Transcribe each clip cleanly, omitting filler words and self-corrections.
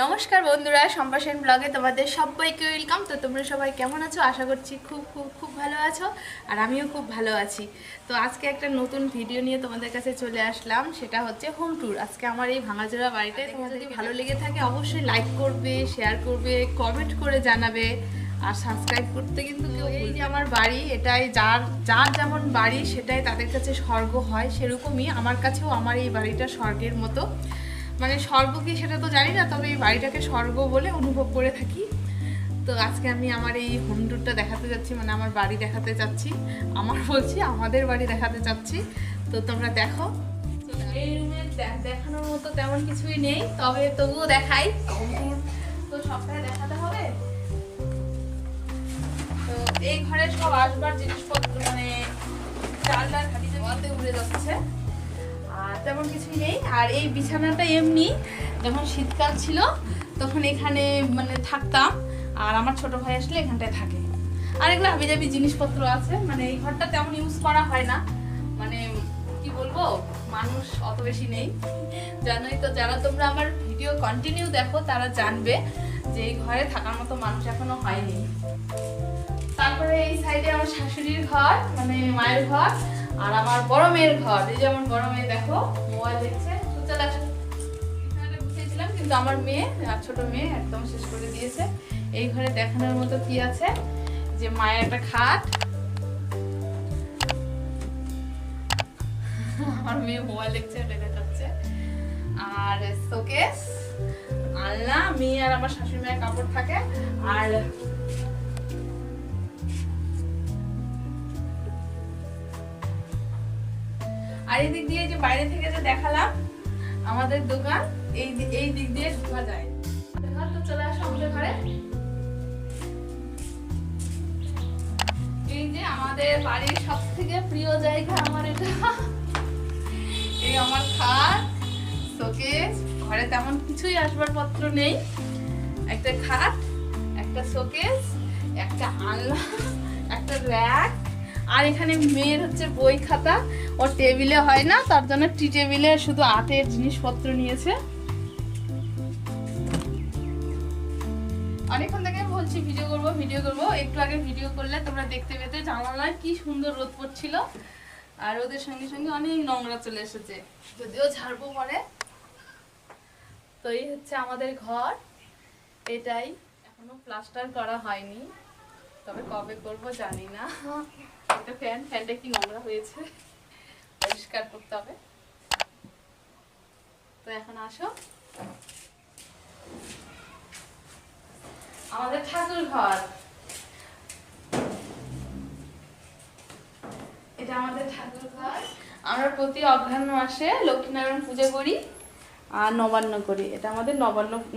নমস্কার বন্ধুরা, সম্ভাষণ ব্লগে তোমাদের সবাইকে ওয়েলকাম। তো তোমরা সবাই কেমন আছো? আশা করছি খুব খুব খুব ভালো আছো, আর আমিও খুব ভালো আছি। তো আজকে একটা নতুন ভিডিও নিয়ে তোমাদের কাছে চলে আসলাম, সেটা হচ্ছে হোম ট্যুর। আজকে আমার এই ভাঙাচোরা বাড়িটায় তোমাদের যদি ভালো লেগে থাকে অবশ্যই লাইক করবে, শেয়ার করবে, কমেন্ট করে জানাবে, আর সাবস্ক্রাইব করতে কিন্তু কেউ। এই যে আমার বাড়ি, এটাই যার যার যেমন বাড়ি সেটাই তাদের কাছে স্বর্গ হয়, সেরকমই আমার কাছেও আমার এই বাড়িটা স্বর্গের মতো। মানে স্বর্গ কি সেটা তো জানি না, তবে এই বাড়িটাকে স্বর্গ বলে অনুভব করে থাকি। তো আজকে আমি আমার এই হোম ট্যুরটা দেখাতে যাচ্ছি, মানে আমার বাড়ি দেখাতে চাচ্ছি, আমাদের বাড়ি দেখাতে চাচ্ছি। তো তোমরা দেখো। এই রুমে দেখানোর মতো তেমন কিছুই নেই, তবে তবুও দেখাই। হোম ট্যুর তো সবটাই দেখাতে হবে। তো এই ঘরে সব আসবার জিনিসপত্র, মানে চাল ডাল খাটিতে বলতে উড়ে যাচ্ছে, আর তেমন কিছুই নেই। আর এই বিছানাটা এমনি, যখন শীতকাল ছিল তখন এখানে মানে থাকতাম, আর আমার ছোট ভাই আসলে এখানটায় থাকে। আর এগুলো হাবিজাবি জিনিসপত্র আছে, মানে এই ঘরটা তেমন ইউজ করা হয় না। মানে কি বলবো, মানুষ অত বেশি নেই, জানোই তো। যারা তোমরা আমার ভিডিও কন্টিনিউ দেখো তারা জানবে যে এই ঘরে থাকার মতো মানুষ এখনো হয়নি। তারপরে এই সাইডে আমার শাশুড়ির ঘর, মানে মায়ের ঘর, আর আমার বড় মেয়ের ঘর। এই যে আমার বড় মেয়ে দেখো মোবাইল দেখছে। তো চলে আসো, এখানে বসেছিলাম, কিন্তু আমার মেয়ে আর ছোট মেয়ে একদম শেষ করে দিয়েছে। এই ঘরে দেখানোর মতো কি আছে, যে মায়ের একটা খাট, আমার মেয়ে মোবাইল দেখছে, এটা দেখাচ্ছে, আর শোকেস, আলনা, মেয়ে আর আমার শাশুড়ি মায়ের কাপড় থাকে। আর এই দিক দিয়ে যে বাইরে থেকে যে দেখালাম আমাদের দোকান, এই দিক দিয়ে ঢোকা যায়। তো চলে আসো আমাদের ঘরে। এই যে আমাদের বাড়ির সব থেকে প্রিয় জায়গা আমার এটা। এই আমার খাট, শোকেস। ঘরে তেমন কিছুই আসবাবপত্র নেই, একটা খাট, একটা শোকেস, একটা আলনা, একটা র‍্যাক, আর এখানে মেয়ের হচ্ছে বই খাতা। ওর টেবিলে হয় না, তার জন্য টি টেবিলে শুধু আর্টের জিনিসপত্র নিয়েছে। অনেকক্ষণ থেকে বলছি ভিডিও করব, একটু আগে ভিডিও করলে তোমরা দেখতে পেতে জানালায় কি সুন্দর রোদ পড়ছিল, আর রোদের সঙ্গে সঙ্গে অনেক নোংরা চলে এসেছে, যদিও ঝাড়বো পরে। তো এই হচ্ছে আমাদের ঘর, এটাই। এখনো প্লাস্টার করা হয়নি, তবে কবে করব জানি না। একটা ফ্যানটা কি নোংরা হয়েছে, পরিষ্কার করতে হবে। তো এখন আসো, আমাদের ঠাকুর ঘর, এটা আমাদের ঠাকুর ঘর। আমরা প্রতি অঘ্রাণ মাসে লক্ষ্মীনারায়ণ পূজা করি আর নবান্ন করি। এটা আমাদের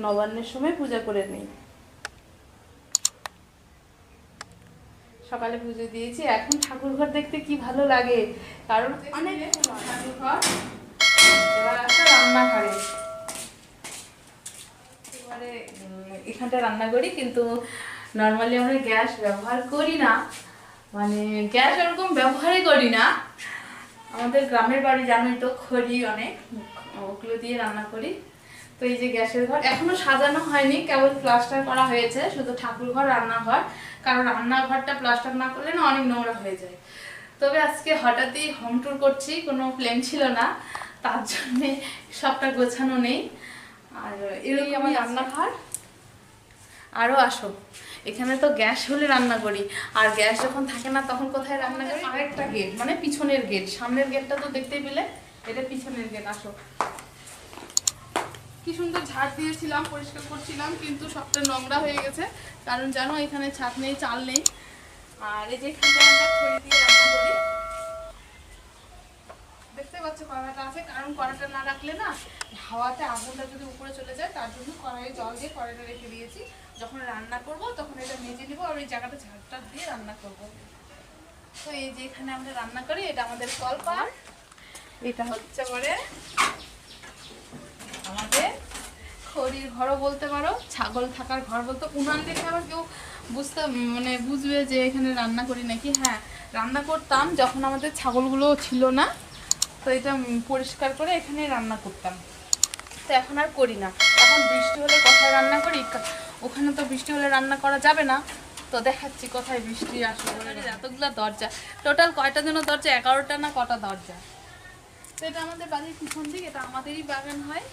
নবান্নের সময় পূজা করে নিই। সকালে পুজো দিয়েছি, এখন ঠাকুর ঘর দেখতে কি ভালো লাগে, কারণ অনেক ঠাকুর ঘর। এবার একটা রান্নাঘরে, এবারে এখানটা রান্না করি, কিন্তু নর্মালি আমরা গ্যাস ব্যবহার করি না, মানে গ্যাস ওরকম ব্যবহারই করি না। আমাদের গ্রামের বাড়ি জানোই তো, খড়ি অনেক, ওগুলো দিয়ে রান্না করি। তো এই যে গ্যাসের ঘর এখনো সাজানো হয়নি, কেবল প্লাস্টার করা হয়েছে, শুধু ঠাকুর ঘর, রান্নাঘর। কারণ রান্নাঘরটা প্লাস্টার না করলে না অনেক নোংরা হয়ে যায়। তবে আজকে হঠাৎই হোম ট্যুর করছি, কোনো প্ল্যান ছিল না, তার জন্যে সবটা গোছানো নেই। আর এরকম আমার রান্নাঘর। আরও আসো, এখানে তো গ্যাস হলে রান্না করি, আর গ্যাস যখন থাকে না তখন কোথায় রান্না করি? আরেকটা গেট, মানে পিছনের গেট। সামনের গেটটা তো দেখতেই পেলে, এটা পিছনের গেট। আসো, কি সুন্দর ঝাড় দিয়েছিলাম, পরিষ্কার করছিলাম, কিন্তু সবটা নোংরা হয়ে গেছে, কারণ জানো এখানে ছাদ নেই, চাল নেই। আর এই যে এখানটা আমরা খড়ি দিয়ে রান্না করি, দেখতে পাচ্ছ কড়াটা আছে, কারণ কড়াটা না রাখলে না হাওয়াতে আগুনটা যদি উপরে চলে যায়, তার জন্য কড়াইয়ে জল দিয়ে কড়াইটা রেখে দিয়েছি। যখন রান্না করব তখন এটা মেজে নিব, আর ওই জায়গাটা ঝাড়টা দিয়ে রান্না করব। তো এই যে এখানে আমরা রান্না করি, এটা আমাদের কলপার। এটা হচ্ছে পরে আমাদের খড়ির ঘরও বলতে পারো, ছাগল থাকার ঘর বলতে। উনান দেখে আবার কেউ বুঝবে যে এখানে রান্না করি নাকি। হ্যাঁ, রান্না করতাম যখন আমাদের ছাগলগুলো ছিল না, তো এটা পরিষ্কার করে এখানে রান্না করতাম। তো এখন আর করি না, এখন এখন বৃষ্টি হলে কোথায় রান্না করি, ওখানে তো বৃষ্টি হলে রান্না করা যাবে না। তো দেখাচ্ছি কোথায় বৃষ্টি আসবে। এতগুলো দরজা, টোটাল কয়টা যেন দরজা, 11টা না কটা দরজা। তো এটা আমাদের বাড়ির পিছন দিক, এটা আমাদেরই বাগান হয়।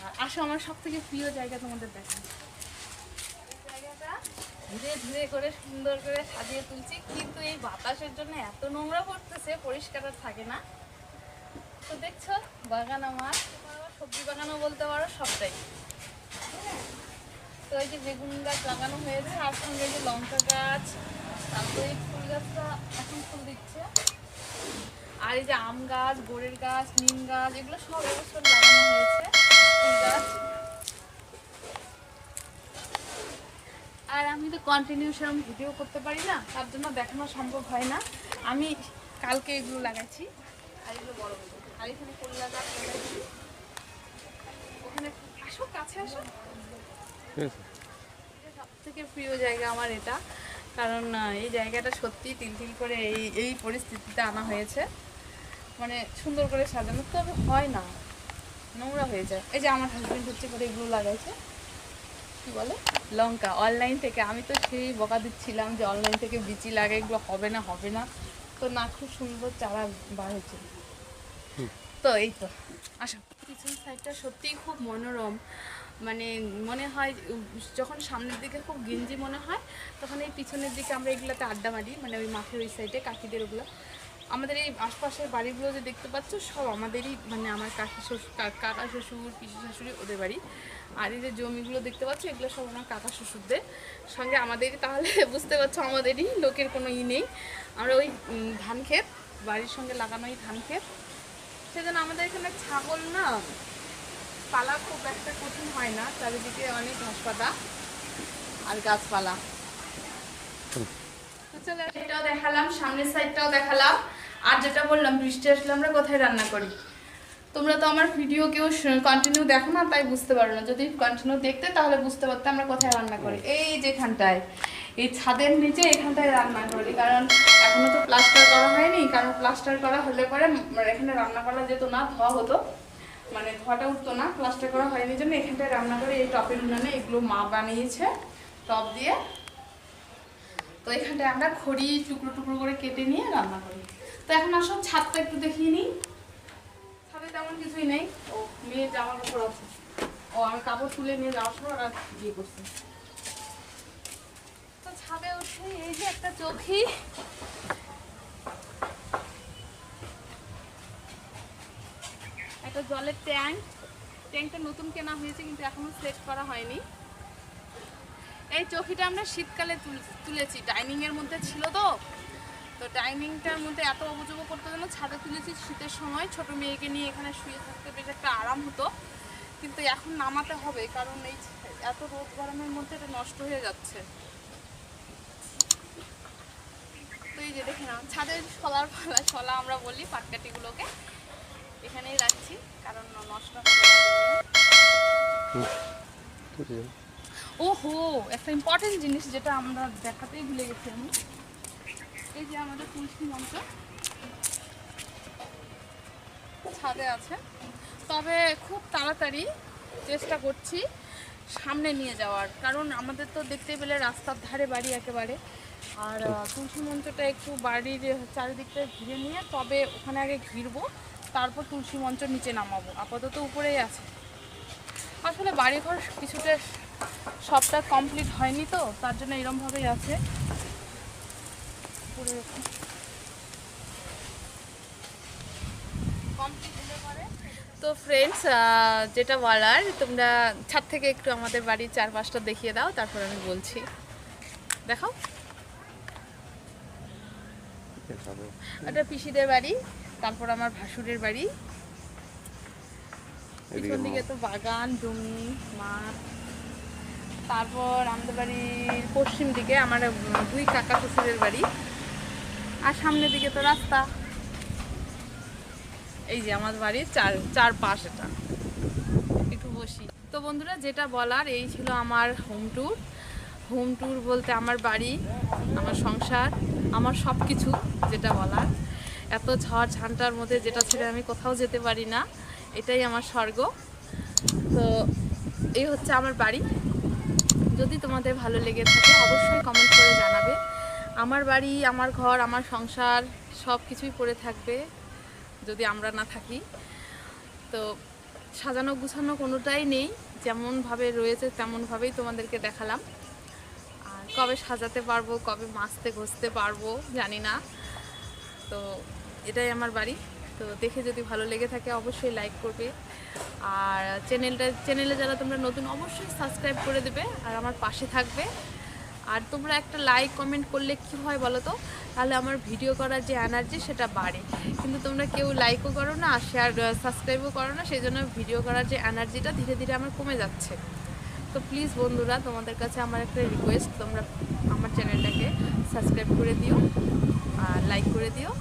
আর আসো আমার সব থেকে প্রিয় জায়গা তোমাদের দেখা, জায়গাটা ধীরে ধীরে করে সুন্দর করে সাজিয়ে তুলছি, কিন্তু এই বাতাসের জন্য এত নোংরা পড়তেছে, পরিষ্কার আর থাকে না। তো দেখছো বাগান আমার, সবজি বাগানও বলতে পারো, সবটাই। তো এই যে বেগুন গাছ লাগানো হয়েছে, আর সঙ্গে এই যে লঙ্কা গাছ, তারপরে ফুল গাছটা এখন ফুল দিচ্ছে, আর এই যে আম গাছ, গোড়ের গাছ, নিম গাছ, এগুলো সব এবছর লাগানো হয়েছে, ফুল গাছ। আর আমি তো কন্টিনিউ সেরকম ভিডিও করতে পারি না, তার জন্য দেখানো সম্ভব হয় না। আমি কালকে এগুলো লাগাচ্ছি, আর এগুলো বড় বড়, আর এখানে করলা গাছ লাগাচ্ছি। ওখানে আসো, কাছে আসো। সব থেকে প্রিয় জায়গা আমার এটা, কারণ এই জায়গাটা সত্যি তিল করে এই পরিস্থিতিতে আনা হয়েছে, মানে সুন্দর করে সাজানো, তবে হয় না, নোংরা হয়ে যায়। এই যে আমার হাজবেন্ড হচ্ছে করে এগুলো লাগাইছে, কি বলে লঙ্কা, অনলাইন থেকে। আমি তো সেই বকা দিচ্ছিলাম যে অনলাইন থেকে বিচি লাগাই, এগুলো হবে না হবে না, তো না, খুব সুন্দর চারা বার হয়েছে। তো এই তো আসো, পিছন সাইডটা সত্যিই খুব মনোরম, মানে মনে হয় যখন সামনের দিকে খুব গেঞ্জি মনে হয়, তখন এই পিছনের দিকে আমরা এগুলোতে আড্ডা মারি, মানে ওই মাঠের ওই সাইডে কাকিদের ওগুলো। আমাদের এই আশপাশের বাড়িগুলো যে দেখতে পাচ্ছ সব আমাদেরই, মানে আমার কাকা শ্বশুর পিসি শাশুড়ি ওদের বাড়ি। আর এই যে জমিগুলো দেখতে পাচ্ছ এগুলো সব আমার কাকা শ্বশুরদের সঙ্গে আমাদেরই, তাহলে বুঝতে পারছো আমাদেরই, লোকের কোনো নেই। আমরা ওই ধান ক্ষেত, বাড়ির সঙ্গে লাগানো এই ধান ক্ষেত, সেজন্য আমাদের এখানে ছাগল না পালা খুব একটা কঠিন হয় না, চারিদিকে অনেক ঘাস পাতা আর গাছপালা। চলে এটাও দেখালাম, সামনের সাইডটাও দেখালাম। আর যেটা বললাম বৃষ্টি আসলে আমরা কোথায় রান্না করি, তোমরা তো আমার ভিডিও কেউ কন্টিনিউ দেখো না, তাই বুঝতে পারো না। যদি কন্টিনিউ দেখতে তাহলে বুঝতে পারতে আমরা কোথায় রান্না করি। এই যেখানটায়, এই ছাদের নিচে এখানটায় রান্না করি, কারণ এখনো তো প্লাস্টার করা হয়নি, কারণ প্লাস্টার করা হলে পরে এখানে রান্না করা যেত না, ধোয়া হতো, মানে ধোয়াটা উঠতো না, প্লাস্টার করা হয়নি জন্য এখানটায় রান্না করে। এই টপের উনানে এগুলো মা বানিয়েছে টপ দিয়ে। তো এখানটায় আমরা খড়ি টুকরো টুকরো করে কেটে নিয়ে রান্না করি। তো এখন আসো ছাদটা একটু দেখিয়ে নিই। ছাদে তেমন কিছুই নেই, ও মেয়ের জামা কাপড় আছে, ও আমি কাপড় তুলে নিয়ে যাওয়ার সময় ওরা ইয়ে করছে। তো ছাদে উঠে এই যে একটা চৌকি, একটা জলের ট্যাঙ্কটা নতুন কেনা হয়েছে কিন্তু এখনো সেট করা হয়নি। এই চৌকিটা আমরা শীতকালে তুলেছি, ডাইনিং এর মধ্যে ছিল, তো ডাইনিংটার মধ্যে এত অবজব করতে জন্য ছাদে তুলেছি শীতের সময়, ছোট মেয়েকে নিয়ে এখানে শুয়ে থাকতে বেশ একটা আরাম হতো, কিন্তু এখন নামাতে হবে, কারণ এই এত রোদ গরমের মধ্যে এটা নষ্ট হয়ে যাচ্ছে। তো এই যে দেখে না, ছাদের শলা আমরা বলি, পাটকাঠিগুলোকে এখানেই রাখছি, কারণ নষ্ট হবে না। ওহো, একটা ইম্পর্টেন্ট জিনিস যেটা আমরা দেখাতেই ভুলে গেছি আমি, এই যে আমাদের তুলসী মঞ্চ ছাদে আছে, তবে খুব তাড়াতাড়ি চেষ্টা করছি সামনে নিয়ে যাওয়ার, কারণ আমাদের তো দেখতে পেলে রাস্তার ধারে বাড়ি একেবারে, আর তুলসী মঞ্চটা একটু বাড়ির চারিদিকটা ঘিরে নিয়ে তবে ওখানে আগে ঘিরবো, তারপর তুলসী মঞ্চ নিচে নামাবো। আপাতত উপরেই আছে, আসলে বাড়িঘর কিছুটা সবটা কমপ্লিট হয়নি, তো তার জন্য এরমভাবেই আছে। তো ফ্রেন্ডস, যেটা বলার, তোমরা ছাদ থেকে একটু আমাদের বাড়ির চারপাশটা দেখিয়ে দাও, তারপর আমি বলছি। দেখাও, এটা পিসিদের বাড়ি, তারপর আমার ভাসুরের বাড়ি, পিছন দিকে তো বাগান, জমি, মাঠ, তারপর আমাদের বাড়ির পশ্চিম দিকে আমার 2 কাকা শ্বশুরের বাড়ি, আর সামনের দিকে তো রাস্তা। এই যে আমার বাড়ির চারপাশ, এটা একটু বসি। তো বন্ধুরা, যেটা বলার এই ছিল আমার হোম ট্যুর বলতে আমার বাড়ি, আমার সংসার, আমার সব কিছু, যেটা বলার। এত ঝড় ঝান্টার মধ্যে যেটা ছেড়ে আমি কোথাও যেতে পারি না, এটাই আমার স্বর্গ। তো এই হচ্ছে আমার বাড়ি। যদি তোমাদের ভালো লেগে থাকে অবশ্যই কমেন্ট করে জানাবে। আমার বাড়ি, আমার ঘর, আমার সংসার সব কিছুই পড়ে থাকবে যদি আমরা না থাকি। তো সাজানো গুছানো কোনোটাই নেই, যেমনভাবে রয়েছে তেমনভাবেই তোমাদেরকে দেখালাম। আর কবে সাজাতে পারবো, কবে মাজতে ঘষতে পারবো জানি না। তো এটাই আমার বাড়ি। তো দেখে যদি ভালো লেগে থাকে অবশ্যই লাইক করবে, আর চ্যানেলে যারা তোমরা নতুন অবশ্যই সাবস্ক্রাইব করে দেবে আর আমার পাশে থাকবে। আর তোমরা একটা লাইক কমেন্ট করলে কী হয় বলো তো, তাহলে আমার ভিডিও করার যে এনার্জি সেটা বাড়ে। কিন্তু তোমরা কেউ লাইকও করো না, শেয়ার সাবস্ক্রাইবও করো না, সেই জন্য ভিডিও করার যে এনার্জিটা ধীরে ধীরে আমার কমে যাচ্ছে। তো প্লিজ বন্ধুরা, তোমাদের কাছে আমার একটা রিকোয়েস্ট, তোমরা আমার চ্যানেলটাকে সাবস্ক্রাইব করে দিও আর লাইক করে দিও,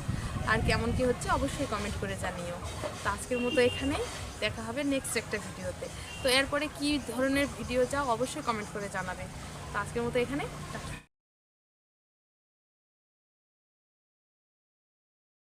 আর কেমন কি হচ্ছে অবশ্যই কমেন্ট করে জানিও। তো আজকের মতো এখানেই, দেখা হবে নেক্সট একটা ভিডিওতে। তো এরপরে কী ধরনের ভিডিও চাও অবশ্যই কমেন্ট করে জানাবে। তো আজকের মতো এখানে।